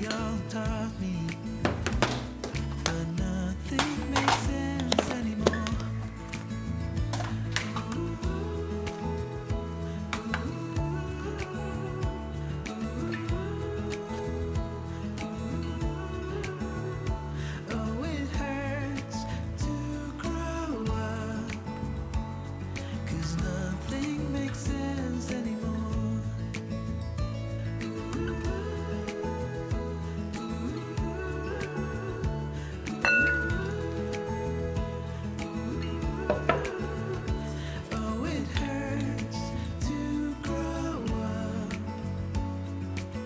y'all taught me, but nothing makes sense anymore. Oh, it hurts to grow up, 'cause nothing makes sense anymore. Oh, it hurts to grow up,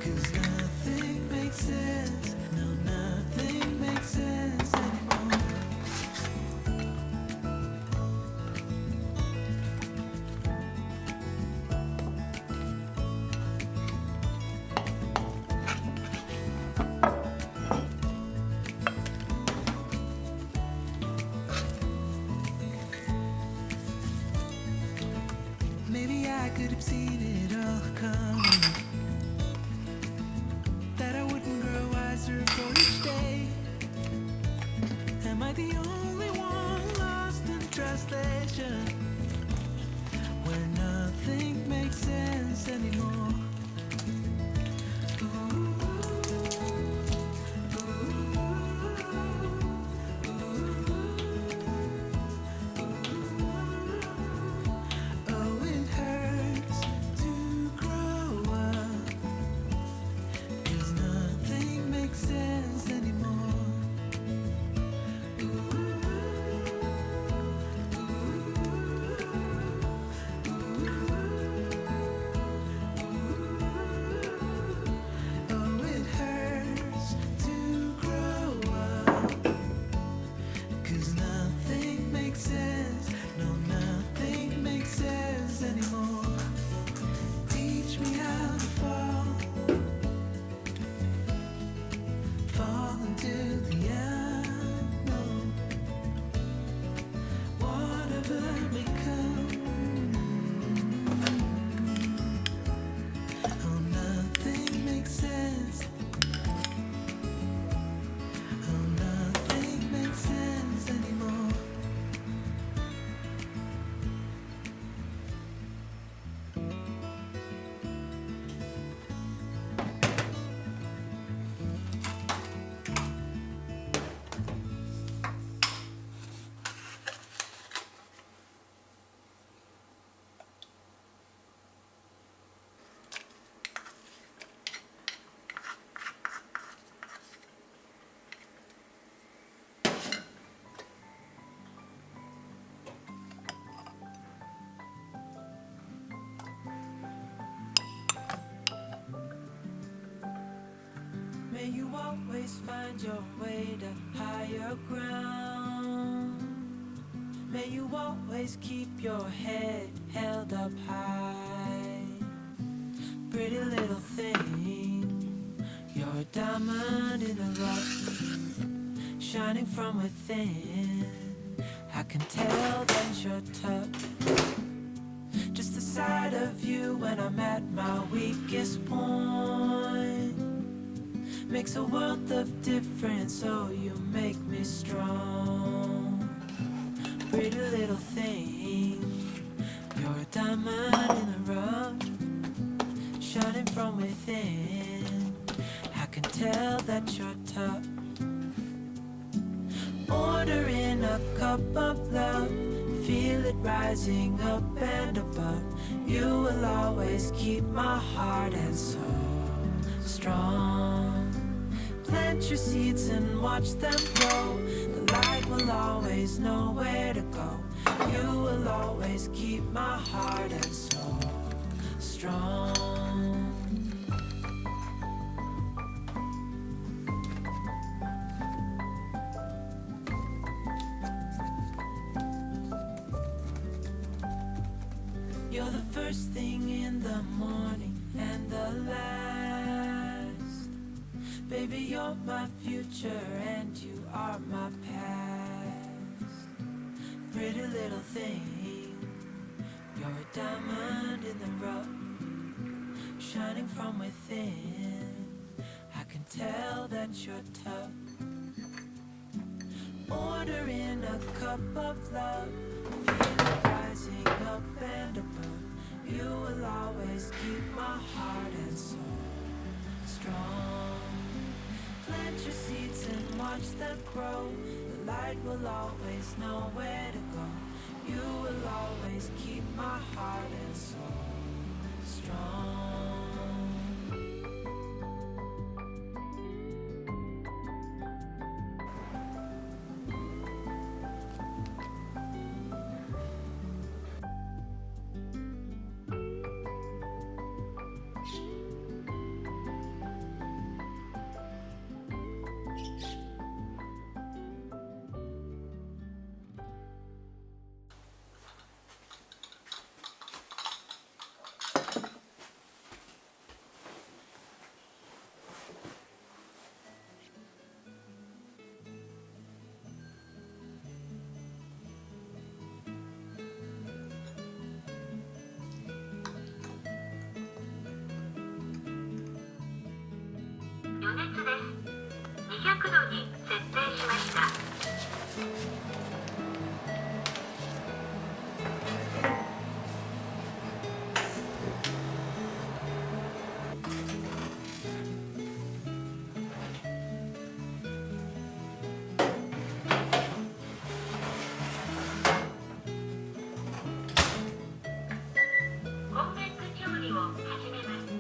'cause nothing makes sense. No, nothing makes sense anymore. Maybe I could have seen it all coming, that I wouldn't grow wiser for each day. Am I the only one lost in translation, where nothing makes sense anymore? Oh, it hurts to grow up, 'cause nothing makes sense anymore. Oh, it hurts to grow up, 'cause nothing makes sense. No, nothing makes sense anymore. Teach me how to fall into the unknown. Whatever may come. Oh, nothing makes sense. Oh, nothing makes sense anymore. May you always find your way to higher ground. May you always keep your head held up high. Pretty little thing, you're a diamond in the rough, shining from within. I can tell that you're tough. Just the sight of you when I'm at my weakest point makes a world of difference, so you make me strong. Pretty little thing, you're a diamond in the rough, shining from within. I can tell that you're tough. Ordering a cup of love, feel it rising up and above. You will always keep my heart and soul strong. Plant your seeds and watch them grow. The light will always know where to go. You will always keep my heart and soul strong. You're the first thing in the morning and the last. Baby, you're my future and you are my past. Pretty little thing, you're a diamond in the rough, shining from within. I can tell that you're tough. Ordering a cup of love, feel it rising up and above. You will always keep my heart and soul strong. Plant your seeds and watch them grow. The light will always know where to go. You will always keep my heart and soul strong.余熱です。200度に設定しました。本面調理を始めます。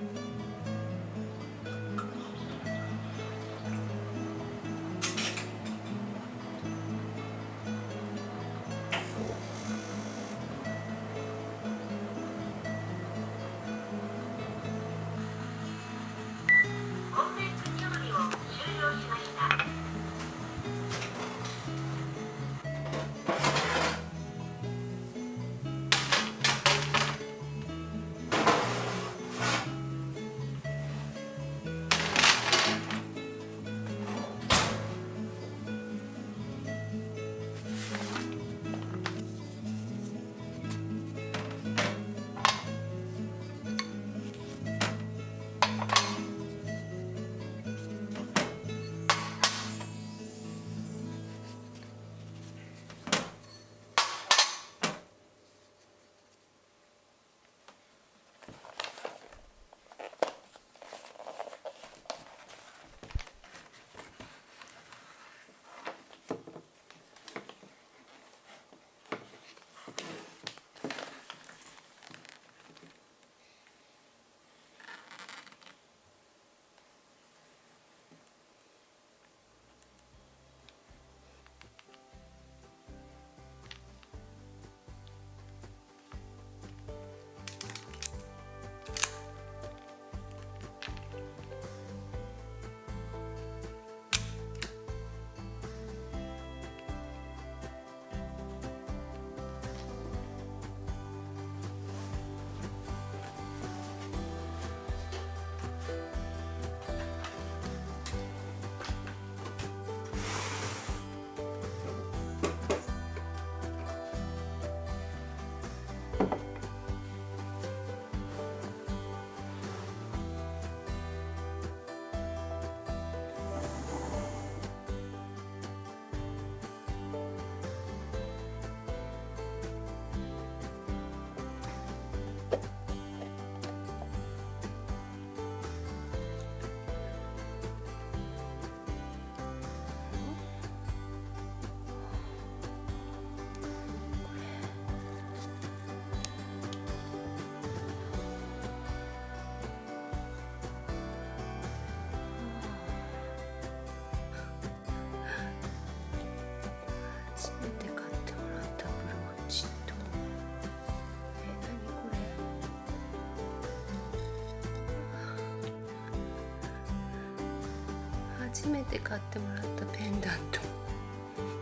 初めて買ってもらったペンダント、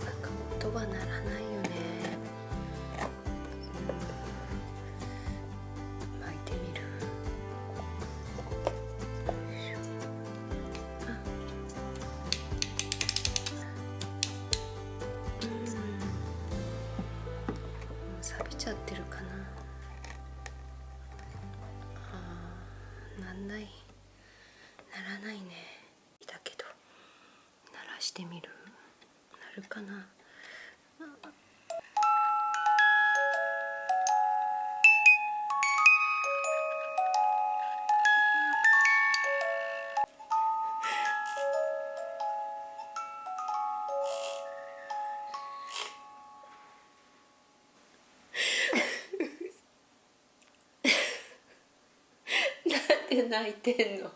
なんか音が鳴らないよね。巻いてみる。錆びちゃってるかな。なんない、ならないね。だけてみる。なるかな。なんで泣いてんの？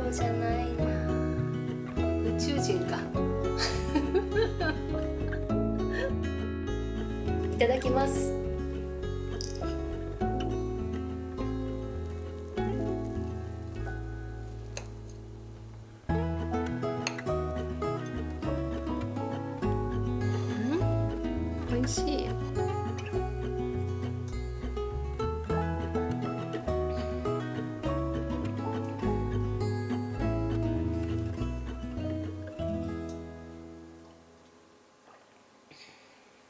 じゃないな、宇宙人か。いただきます。おいしい。